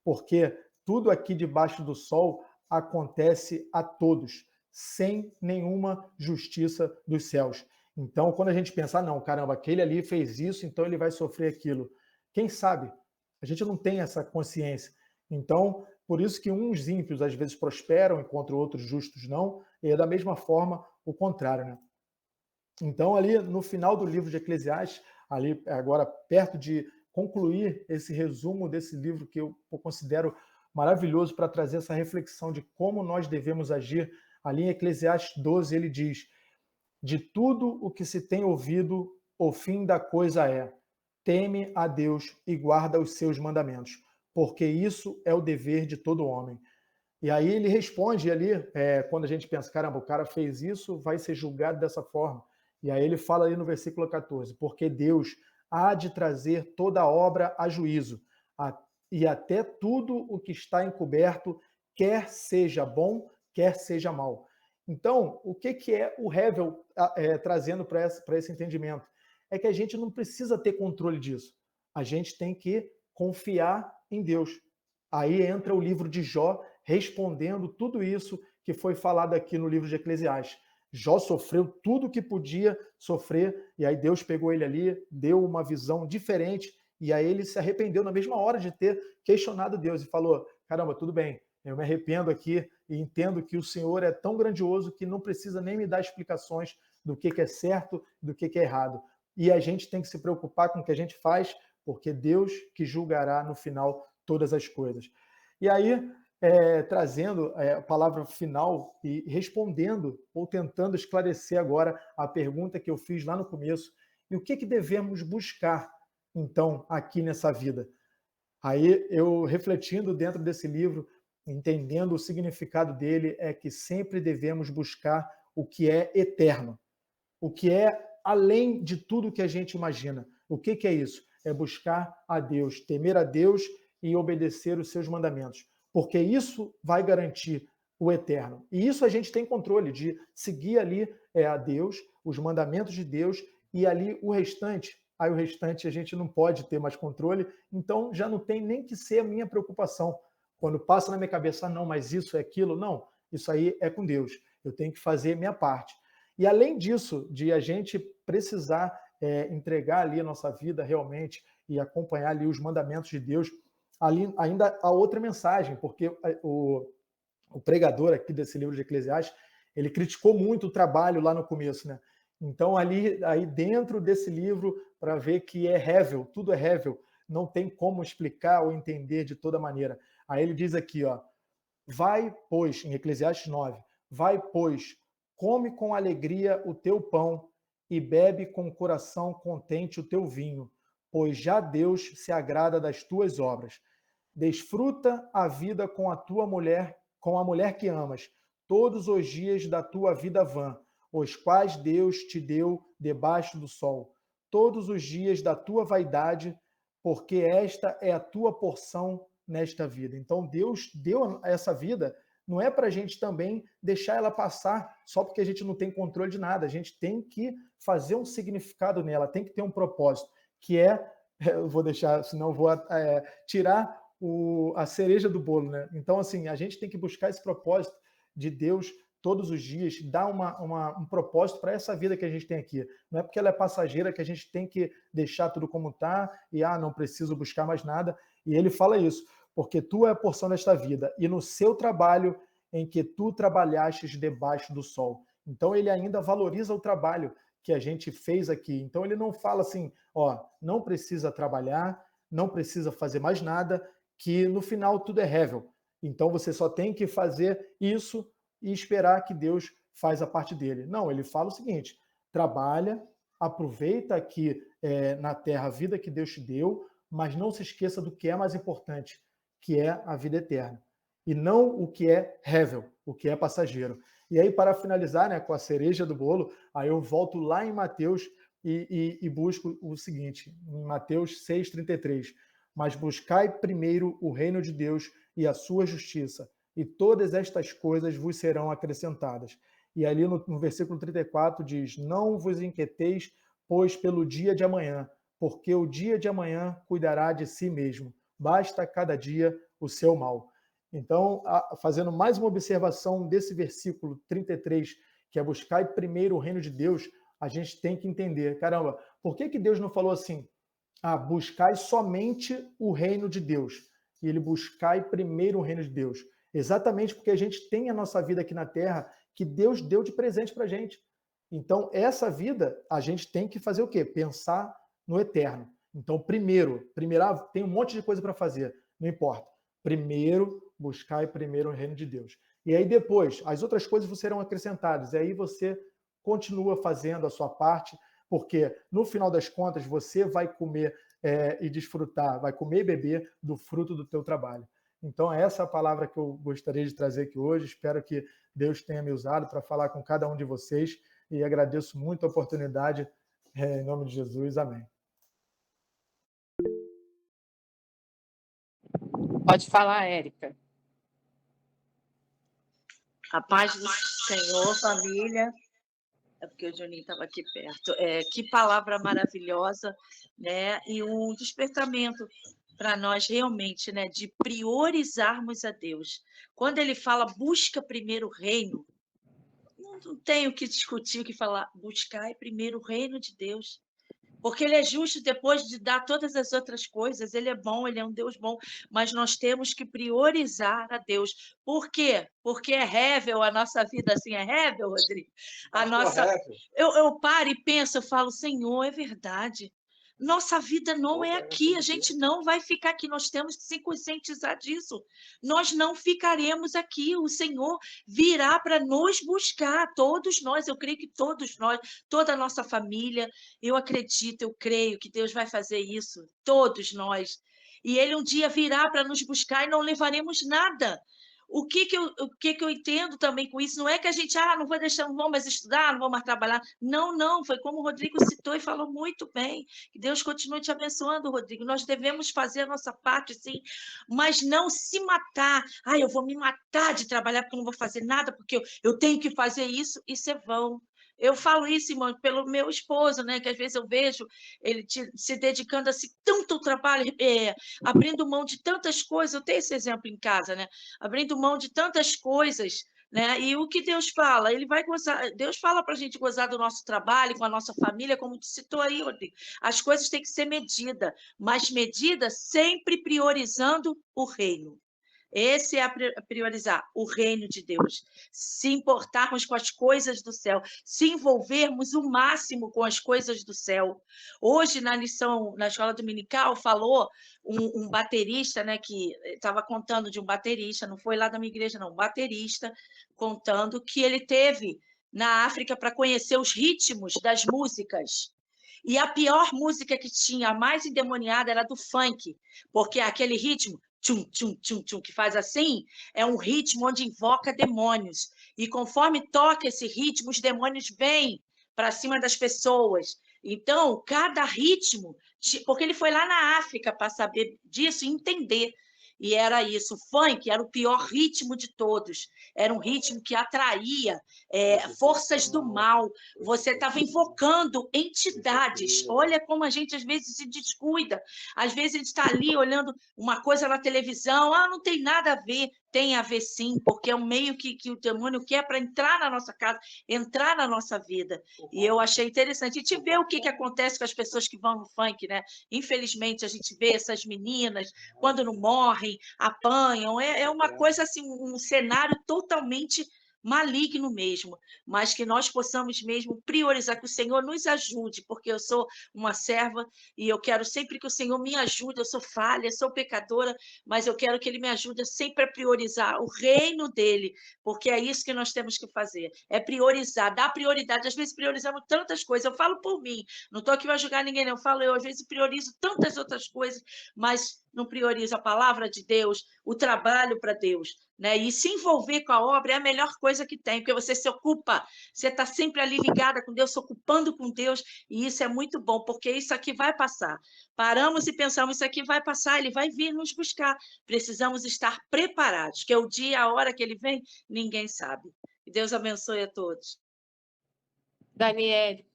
Porque tudo aqui debaixo do sol acontece a todos, sem nenhuma justiça dos céus. Então, quando a gente pensa, não, caramba, aquele ali fez isso, então ele vai sofrer aquilo. Quem sabe? A gente não tem essa consciência. Então, por isso que uns ímpios às vezes prosperam, enquanto outros justos não, e é da mesma forma o contrário, né? Então, ali no final do livro de Eclesiastes, ali agora perto de concluir esse resumo desse livro que eu considero maravilhoso para trazer essa reflexão de como nós devemos agir, ali em Eclesiastes 12 ele diz: de tudo o que se tem ouvido, o fim da coisa é: teme a Deus e guarda os seus mandamentos, porque isso é o dever de todo homem. E aí ele responde ali, quando a gente pensa, caramba, o cara fez isso, vai ser julgado dessa forma. E aí ele fala ali no versículo 14, porque Deus há de trazer toda obra a juízo, e até tudo o que está encoberto, quer seja bom, quer seja mal. Então, o que é o Hevel trazendo para esse entendimento? É que a gente não precisa ter controle disso. A gente tem que confiar em Deus. Aí entra o livro de Jó, respondendo tudo isso que foi falado aqui no livro de Eclesiastes. Jó sofreu tudo que podia sofrer, e aí Deus pegou ele ali, deu uma visão diferente, e aí ele se arrependeu na mesma hora de ter questionado Deus e falou: caramba, tudo bem, eu me arrependo aqui e entendo que o Senhor é tão grandioso que não precisa nem me dar explicações do que é certo, do que é errado. E a gente tem que se preocupar com o que a gente faz, porque Deus que julgará no final todas as coisas. E aí, trazendo a palavra final e respondendo ou tentando esclarecer agora a pergunta que eu fiz lá no começo, e o que devemos buscar, então, aqui nessa vida? Aí eu, refletindo dentro desse livro, entendendo o significado dele, é que sempre devemos buscar o que é eterno, o que é além de tudo que a gente imagina. O que é isso? É buscar a Deus, temer a Deus e obedecer os seus mandamentos, porque isso vai garantir o eterno. E isso a gente tem controle de seguir ali a Deus, os mandamentos de Deus, e ali o restante, aí o restante a gente não pode ter mais controle, então já não tem nem que ser a minha preocupação. Quando passa na minha cabeça, não, mas isso é aquilo, não, isso aí é com Deus, eu tenho que fazer minha parte. E além disso, de a gente precisar entregar ali a nossa vida realmente e acompanhar ali os mandamentos de Deus, ali ainda há outra mensagem, porque o pregador aqui desse livro de Eclesiastes, ele criticou muito o trabalho lá no começo, né? Então, aí dentro desse livro, para ver que é rével, tudo é rével, não tem como explicar ou entender de toda maneira. Aí ele diz aqui, ó, vai, pois, em Eclesiastes 9, vai, pois, come com alegria o teu pão e bebe com o coração contente o teu vinho, pois já Deus se agrada das tuas obras. Desfruta a vida com a tua mulher, com a mulher que amas, todos os dias da tua vida vã, os quais Deus te deu debaixo do sol, todos os dias da tua vaidade, porque esta é a tua porção nesta vida. Então Deus deu essa vida não é para a gente também deixar ela passar só porque a gente não tem controle de nada. A gente tem que fazer um significado nela, tem que ter um propósito, que é, eu vou deixar, senão eu vou tirar a cereja do bolo, né? Então, assim, a gente tem que buscar esse propósito de Deus todos os dias, dar um propósito para essa vida que a gente tem aqui. Não é porque ela é passageira que a gente tem que deixar tudo como está e, não preciso buscar mais nada. E ele fala isso, porque tu é a porção desta vida, e no seu trabalho em que tu trabalhastes debaixo do sol. Então, ele ainda valoriza o trabalho que a gente fez aqui. Então, ele não fala assim, não precisa trabalhar, não precisa fazer mais nada, que no final tudo é rével. Então, você só tem que fazer isso e esperar que Deus faz a parte dele. Não, ele fala o seguinte, trabalha, aproveita aqui na terra a vida que Deus te deu, mas não se esqueça do que é mais importante, que é a vida eterna. E não o que é rével, o que é passageiro. E aí, para finalizar, né, com a cereja do bolo, aí eu volto lá em Mateus e busco o seguinte, em Mateus 6,33. Mas buscai primeiro o reino de Deus e a sua justiça, e todas estas coisas vos serão acrescentadas. E ali no versículo 34 diz, não vos inquieteis, pois pelo dia de amanhã, porque o dia de amanhã cuidará de si mesmo. Basta cada dia o seu mal. Então, fazendo mais uma observação desse versículo 33, que é buscar primeiro o reino de Deus, a gente tem que entender, caramba, por que Deus não falou assim, buscai somente o reino de Deus, e ele buscai primeiro o reino de Deus? Exatamente porque a gente tem a nossa vida aqui na Terra que Deus deu de presente para a gente. Então, essa vida, a gente tem que fazer o quê? Pensar no eterno. Então, primeiro, tem um monte de coisa para fazer, não importa. Primeiro, buscai primeiro o reino de Deus. E aí depois, as outras coisas serão acrescentadas. E aí você continua fazendo a sua parte, porque no final das contas você vai comer e desfrutar, vai comer e beber do fruto do teu trabalho. Então, essa é a palavra que eu gostaria de trazer aqui hoje. Espero que Deus tenha me usado para falar com cada um de vocês e agradeço muito a oportunidade. Em nome de Jesus, amém. Pode falar, Érica. A paz do Senhor, família. É porque o Juninho estava aqui perto. Que palavra maravilhosa, né? E um despertamento para nós realmente, né? De priorizarmos a Deus. Quando ele fala busca primeiro o reino, não tem o que discutir, o que falar. Buscar primeiro o reino de Deus. Porque ele é justo depois de dar todas as outras coisas. Ele é bom, ele é um Deus bom. Mas nós temos que priorizar a Deus. Por quê? Porque é rével a nossa vida assim. É rével, Rodrigo? A nossa... Eu paro e penso, eu falo, Senhor, é verdade. Nossa vida não é aqui, a gente não vai ficar aqui, nós temos que se conscientizar disso. Nós não ficaremos aqui, o Senhor virá para nos buscar, todos nós, eu creio que todos nós, toda a nossa família, eu acredito, eu creio que Deus vai fazer isso, todos nós. E Ele um dia virá para nos buscar e não levaremos nada. O que eu entendo também com isso? Não é que a gente, não vou deixar, não vou mais estudar, não vou mais trabalhar. Não, não, foi como o Rodrigo citou e falou muito bem. Que Deus continue te abençoando, Rodrigo. Nós devemos fazer a nossa parte, sim, mas não se matar. Eu vou me matar de trabalhar porque eu não vou fazer nada, porque eu tenho que fazer isso. Isso é vão. Eu falo isso, irmão, pelo meu esposo, né? Que às vezes eu vejo ele se dedicando assim tanto ao trabalho, abrindo mão de tantas coisas. Eu tenho esse exemplo em casa, né? Abrindo mão de tantas coisas, né? E o que Deus fala? Ele vai gozar. Deus fala para a gente gozar do nosso trabalho, com a nossa família, como tu citou aí, Rodrigo. As coisas têm que ser medidas, mas medida sempre priorizando o reino. Esse é priorizar o reino de Deus, se importarmos com as coisas do céu, se envolvermos o máximo com as coisas do céu. Hoje, na lição, na escola dominical, falou um baterista, né, que estava contando de um baterista, não foi lá da minha igreja, não, um baterista, contando que ele teve na África para conhecer os ritmos das músicas. E a pior música que tinha, a mais endemoniada, era do funk, porque aquele ritmo tchum, tchum, tchum, tchum, que faz assim, é um ritmo onde invoca demônios. E conforme toca esse ritmo, os demônios vêm para cima das pessoas. Então, cada ritmo, porque ele foi lá na África para saber disso e entender. E era isso, o funk era o pior ritmo de todos, era um ritmo que atraía forças do mal, você estava invocando entidades, olha como a gente às vezes se descuida, às vezes a gente está ali olhando uma coisa na televisão, não tem nada a ver, tem a ver sim, porque é um meio que o demônio quer para entrar na nossa casa, entrar na nossa vida. E eu achei interessante. A gente vê o que acontece com as pessoas que vão no funk, né? Infelizmente, a gente vê essas meninas, quando não morrem, apanham. É uma coisa assim, um cenário totalmente maligno mesmo, mas que nós possamos mesmo priorizar, que o Senhor nos ajude, porque eu sou uma serva e eu quero sempre que o Senhor me ajude, eu sou falha, sou pecadora, mas eu quero que Ele me ajude sempre a priorizar o reino dEle, porque é isso que nós temos que fazer, é priorizar, dar prioridade, às vezes priorizamos tantas coisas, eu falo por mim, não estou aqui para julgar ninguém, não, eu falo, eu às vezes priorizo tantas outras coisas, mas não priorizo a palavra de Deus, o trabalho para Deus, né? E se envolver com a obra é a melhor coisa que tem, porque você se ocupa, você está sempre ali ligada com Deus, se ocupando com Deus, e isso é muito bom, porque isso aqui vai passar. Paramos e pensamos, isso aqui vai passar, ele vai vir nos buscar. Precisamos estar preparados, que é o dia, a hora que ele vem, ninguém sabe. Que Deus abençoe a todos. Daniele.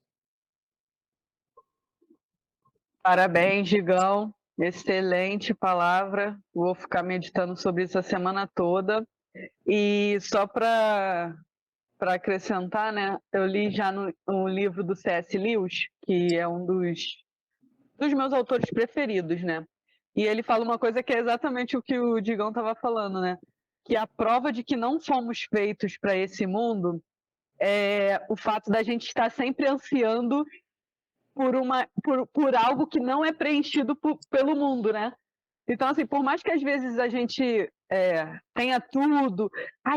Parabéns, Gigão. Excelente palavra. Vou ficar meditando sobre isso a semana toda. E só para acrescentar, né? Eu li já no livro do C.S. Lewis, que é um dos meus autores preferidos, né? E ele fala uma coisa que é exatamente o que o Digão estava falando, né? Que a prova de que não fomos feitos para esse mundo é o fato da gente estar sempre ansiando por algo que não é preenchido pelo mundo, né? Então, assim, por mais que às vezes a gente tenha tudo,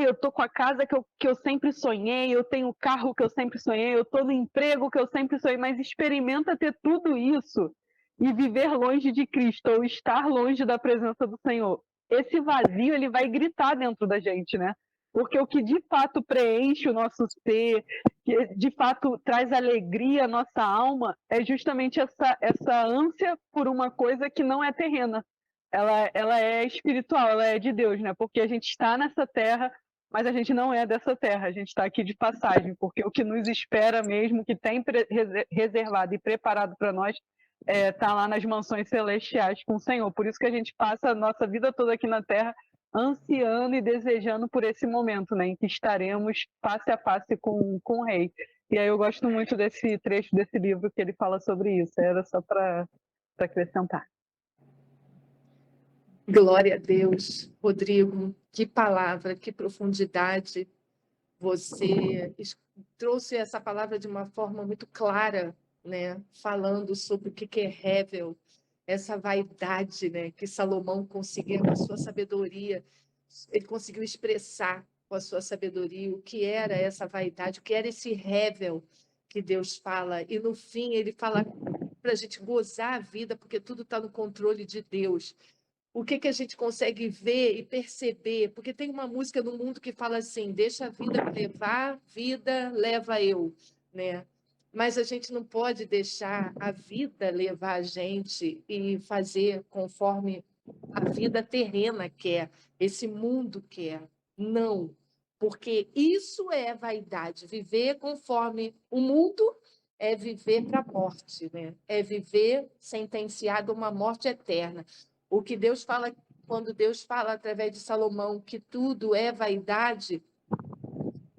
eu tô com a casa que eu sempre sonhei, eu tenho o carro que eu sempre sonhei, eu tô no emprego que eu sempre sonhei, mas experimenta ter tudo isso e viver longe de Cristo, ou estar longe da presença do Senhor. Esse vazio, ele vai gritar dentro da gente, né? Porque o que de fato preenche o nosso ser, que de fato traz alegria à nossa alma, é justamente essa ânsia por uma coisa que não é terrena. Ela é espiritual, ela é de Deus, né? Porque a gente está nessa terra, mas a gente não é dessa terra, a gente está aqui de passagem, porque o que nos espera mesmo, que tem reservado e preparado para nós, está lá nas mansões celestiais com o Senhor. Por isso que a gente passa a nossa vida toda aqui na terra ansiando e desejando por esse momento, né, em que estaremos face a face com o Rei. E aí eu gosto muito desse trecho desse livro que ele fala sobre isso. Era só para acrescentar. Glória a Deus. Rodrigo, que palavra, que profundidade. Você trouxe essa palavra de uma forma muito clara, né? Falando sobre o que é Hevel, essa vaidade, né? Que Salomão conseguiu com a sua sabedoria, ele conseguiu expressar com a sua sabedoria o que era essa vaidade, o que era esse Hevel que Deus fala. E no fim ele fala para a gente gozar a vida, porque tudo está no controle de Deus. O que a gente consegue ver e perceber, porque tem uma música no mundo que fala assim, deixa a vida me levar, vida leva eu, né? Mas a gente não pode deixar a vida levar a gente e fazer conforme a vida terrena quer, esse mundo quer. Não, porque isso é vaidade, viver conforme o mundo é viver para a morte, né? É viver sentenciado a uma morte eterna. O que Deus fala, quando Deus fala através de Salomão que tudo é vaidade,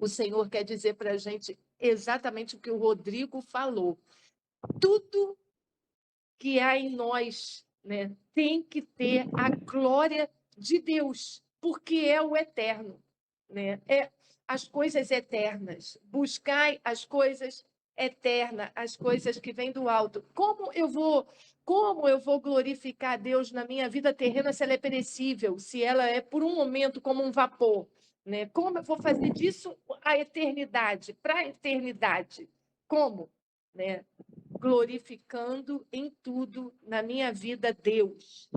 o Senhor quer dizer para a gente exatamente o que o Rodrigo falou. Tudo que há em nós, né, tem que ter a glória de Deus, porque é o eterno, né? É as coisas eternas. Buscai as coisas eternas, as coisas que vêm do alto. Como eu vou glorificar a Deus na minha vida terrena se ela é perecível, se ela é por um momento como um vapor, né? Como eu vou fazer disso a eternidade, para a eternidade? Como, né? Glorificando em tudo na minha vida Deus.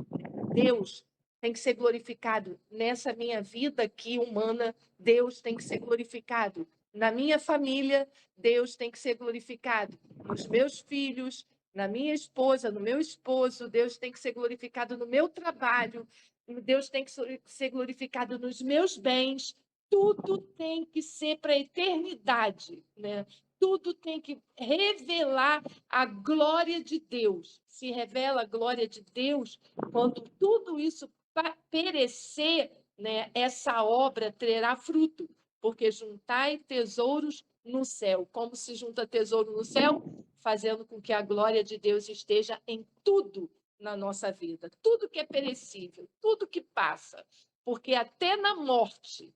Deus tem que ser glorificado nessa minha vida aqui humana, Deus tem que ser glorificado. Na minha família, Deus tem que ser glorificado. Nos meus filhos, na minha esposa, no meu esposo, Deus tem que ser glorificado no meu trabalho, Deus tem que ser glorificado nos meus bens, tudo tem que ser para a eternidade, né? Tudo tem que revelar a glória de Deus. Se revela a glória de Deus quando tudo isso perecer, né? Essa obra terá fruto, porque juntai tesouros no céu. Como se junta tesouro no céu? Fazendo com que a glória de Deus esteja em tudo na nossa vida, tudo que é perecível, tudo que passa, porque até na morte,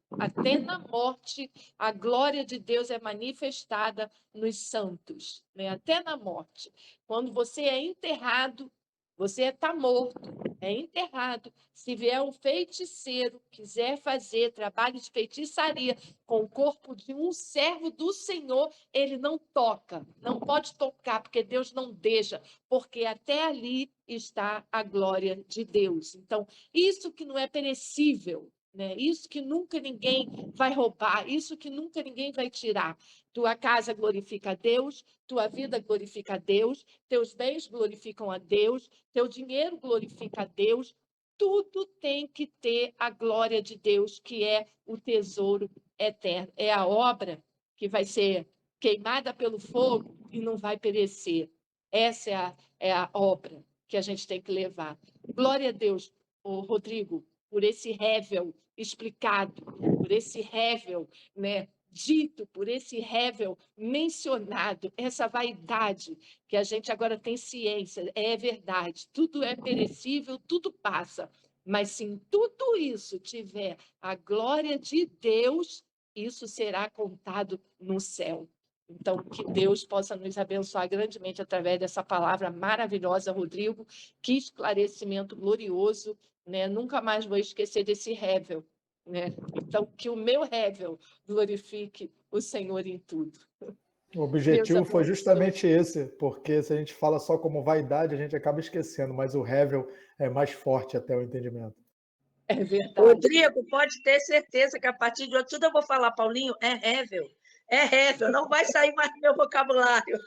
a glória de Deus é manifestada nos santos, né? Até na morte. Quando você é enterrado, você está morto, é enterrado. Se vier um feiticeiro, quiser fazer trabalho de feitiçaria com o corpo de um servo do Senhor, ele não toca, não pode tocar, porque Deus não deixa, porque até ali está a glória de Deus. Então, isso que não é perecível, né? Isso que nunca ninguém vai roubar, isso que nunca ninguém vai tirar. Tua casa glorifica a Deus, tua vida glorifica a Deus, teus bens glorificam a Deus, teu dinheiro glorifica a Deus. Tudo tem que ter a glória de Deus, que é o tesouro eterno. É a obra que vai ser queimada pelo fogo e não vai perecer. Essa é a obra que a gente tem que levar. Glória a Deus, Rodrigo, por esse rével explicado, por esse rével, né, dito, por esse rével mencionado, essa vaidade que a gente agora tem ciência, é verdade, tudo é perecível, tudo passa, mas se em tudo isso tiver a glória de Deus, isso será contado no céu. Então, que Deus possa nos abençoar grandemente através dessa palavra maravilhosa, Rodrigo. Que esclarecimento glorioso, né? Nunca mais vou esquecer desse rével, né? Então, que o meu rével glorifique o Senhor em tudo. O objetivo foi justamente esse, porque se a gente fala só como vaidade, a gente acaba esquecendo, mas o rével é mais forte até o entendimento. É verdade. Rodrigo, pode ter certeza que a partir de hoje tudo eu vou falar, Paulinho, é rével, não vai sair mais do meu vocabulário.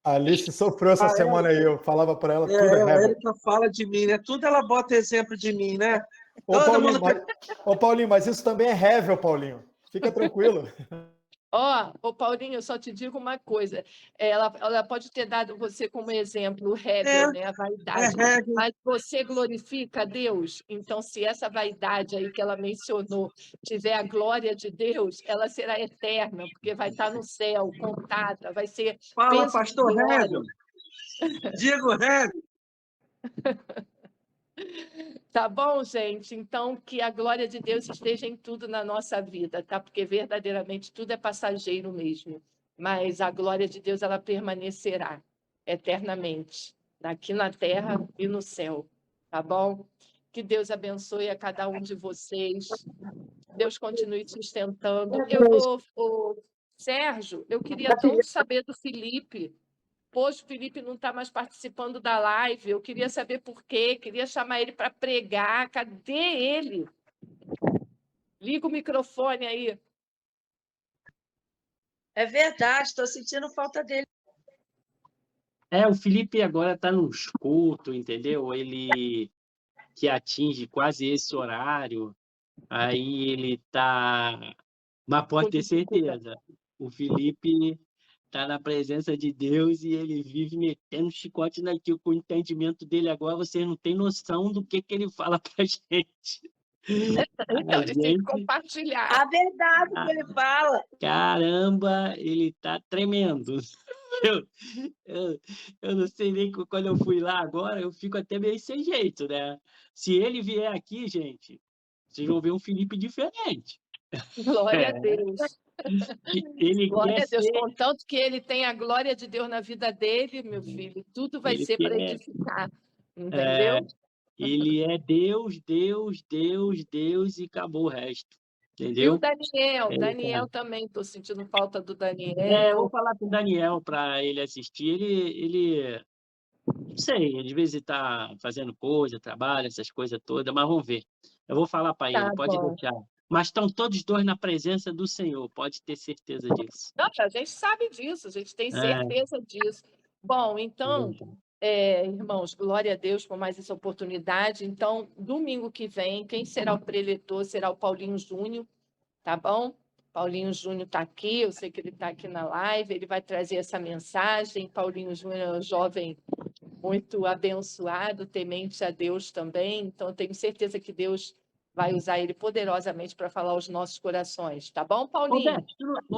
A Alice sofreu essa semana aí, eu falava para ela, tudo é rével. A Érica fala de mim, né? Tudo ela bota exemplo de mim, né? Ô, Paulinho, mas isso também é rével, Paulinho. Fica tranquilo. Ô, Paulinho, eu só te digo uma coisa. Ela pode ter dado você como exemplo, o rével, né? A vaidade. Mas você glorifica a Deus. Então, se essa vaidade aí que ela mencionou tiver a glória de Deus, ela será eterna, porque vai estar no céu, contada, vai ser. Fala, pastor rével. Diego rével. Tá bom, gente? Então, que a glória de Deus esteja em tudo na nossa vida, tá? Porque verdadeiramente tudo é passageiro mesmo. Mas a glória de Deus, ela permanecerá eternamente, aqui na terra e no céu, tá bom? Que Deus abençoe a cada um de vocês. Deus continue sustentando. Sérgio, eu queria tanto saber do Felipe. Poxa, o Felipe não está mais participando da live. Eu queria saber por quê. Queria chamar ele para pregar. Cadê ele? Liga o microfone aí. É verdade, estou sentindo falta dele. O Felipe agora está no escuto, entendeu? Ele que atinge quase esse horário, aí ele está... Mas pode ter certeza, o Felipe está na presença de Deus e ele vive metendo chicote naquilo. Com o entendimento dele agora, vocês não têm noção do que ele fala para a gente. Então, ele tem que compartilhar. A verdade que ele fala. Caramba, ele está tremendo. Eu não sei nem quando eu fui lá agora, eu fico até meio sem jeito, né? Se ele vier aqui, gente, vocês vão ver um Felipe diferente. Glória a Deus. Ele glória quer a Deus, ser... contanto que ele tem a glória de Deus na vida dele, meu filho, tudo vai ser para edificar, entendeu? Ele é Deus, Deus, Deus, Deus e acabou o resto, entendeu? E o Daniel também, estou sentindo falta do Daniel. Eu vou falar com o Daniel para ele assistir, ele não sei, às vezes está fazendo coisa, trabalho, essas coisas todas, mas vamos ver. Eu vou falar para ele, pode deixar. Mas estão todos dois na presença do Senhor, pode ter certeza disso. Não, a gente sabe disso, a gente tem certeza disso. Bom, então, Irmãos, glória a Deus por mais essa oportunidade. Então, domingo que vem, quem será o preletor será o Paulinho Júnior, tá bom? Paulinho Júnior está aqui, eu sei que ele está aqui na live, ele vai trazer essa mensagem. Paulinho Júnior é um jovem muito abençoado, temente a Deus também, então eu tenho certeza que Deus vai usar ele poderosamente para falar aos nossos corações, tá bom, Paulinho?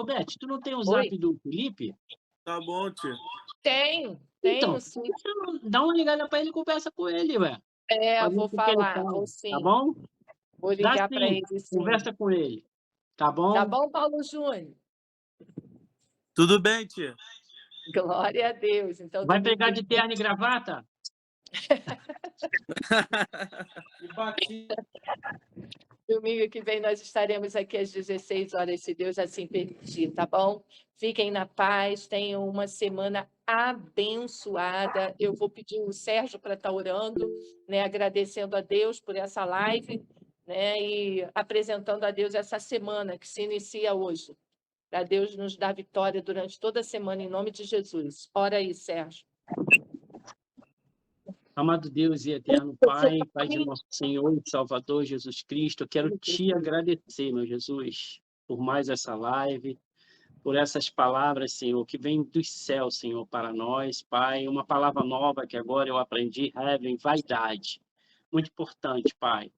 Beth, tu não tem o Oi? zap do Felipe? Tá bom, tia. Tenho Então, sim. dá uma ligada para ele e conversa com ele, ué. Vou falar, vou Tá sim. bom? Vou Dá ligar para sim, ele, sim. conversa com ele. Tá Tá bom? bom, Paulo Júnior? Tudo bem, tia? Glória a Deus. Então, Vai domingo pegar que de terno e gravata? Domingo que vem nós estaremos aqui às 16 horas, se Deus assim permitir, tá bom? Fiquem na paz, tenham uma semana abençoada. Eu vou pedir o Sérgio para estar orando, né, agradecendo a Deus por essa live, né, e apresentando a Deus essa semana que se inicia hoje. Para Deus nos dar vitória durante toda a semana, em nome de Jesus. Ora aí, Sérgio. Amado Deus e eterno Pai, Pai de nosso Senhor e Salvador Jesus Cristo, eu quero te agradecer, meu Jesus, por mais essa live, por essas palavras, Senhor, que vêm dos céus, Senhor, para nós, Pai. Uma palavra nova que agora eu aprendi, Heaven, vaidade. Muito importante, Pai.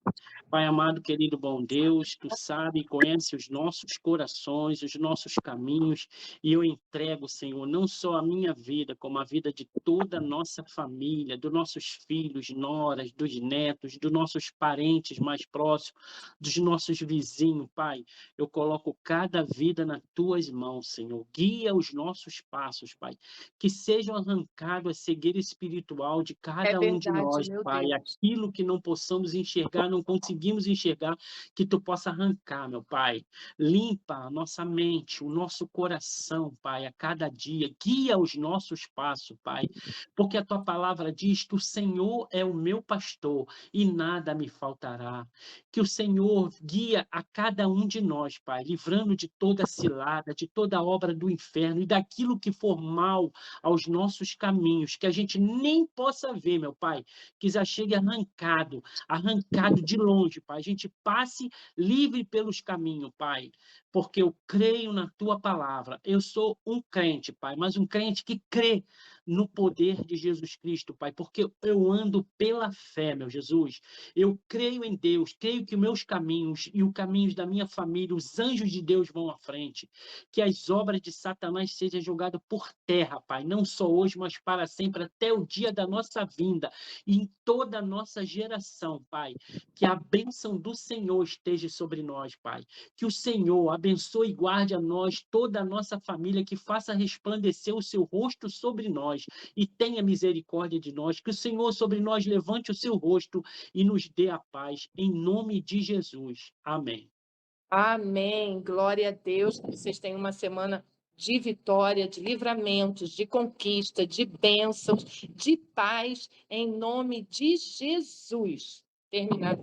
Pai amado, querido, bom Deus, tu sabe e conhece os nossos corações, os nossos caminhos, e eu entrego, Senhor, não só a minha vida, como a vida de toda a nossa família, dos nossos filhos, noras, dos netos, dos nossos parentes mais próximos, dos nossos vizinhos, Pai. Eu coloco cada vida nas tuas mãos, Senhor. Guia os nossos passos, Pai. Que sejam arrancados a cegueira espiritual de cada um de nós, meu Pai. Deus. Aquilo que não possamos enxergar, não conseguimos enxergar, que tu possa arrancar, meu Pai. Limpa a nossa mente, o nosso coração, Pai, a cada dia. Guia os nossos passos, Pai. Porque a tua palavra diz que o Senhor é o meu pastor e nada me faltará. Que o Senhor guia a cada um de nós, Pai, livrando de toda cilada, de toda obra do inferno e daquilo que for mal aos nossos caminhos, que a gente nem possa ver, meu Pai, que já chegue arrancado de longe, Pai. A gente passe livre pelos caminhos, Pai, porque eu creio na tua palavra. Eu sou um crente, Pai, mas um crente que crê no poder de Jesus Cristo, Pai, porque eu ando pela fé, meu Jesus. Eu creio em Deus, creio que meus caminhos e os caminhos da minha família, os anjos de Deus vão à frente. Que as obras de Satanás sejam jogadas por terra, Pai, não só hoje, mas para sempre, até o dia da nossa vinda e em toda a nossa geração, Pai. Que a bênção do Senhor esteja sobre nós, Pai. Que o Senhor abençoe e guarde a nós, toda a nossa família, que faça resplandecer o seu rosto sobre nós e tenha misericórdia de nós. Que o Senhor sobre nós levante o seu rosto e nos dê a paz, em nome de Jesus. Amém. Amém. Glória a Deus. Que vocês tenham uma semana de vitória, de livramentos, de conquista, de bênçãos, de paz, em nome de Jesus. Terminado.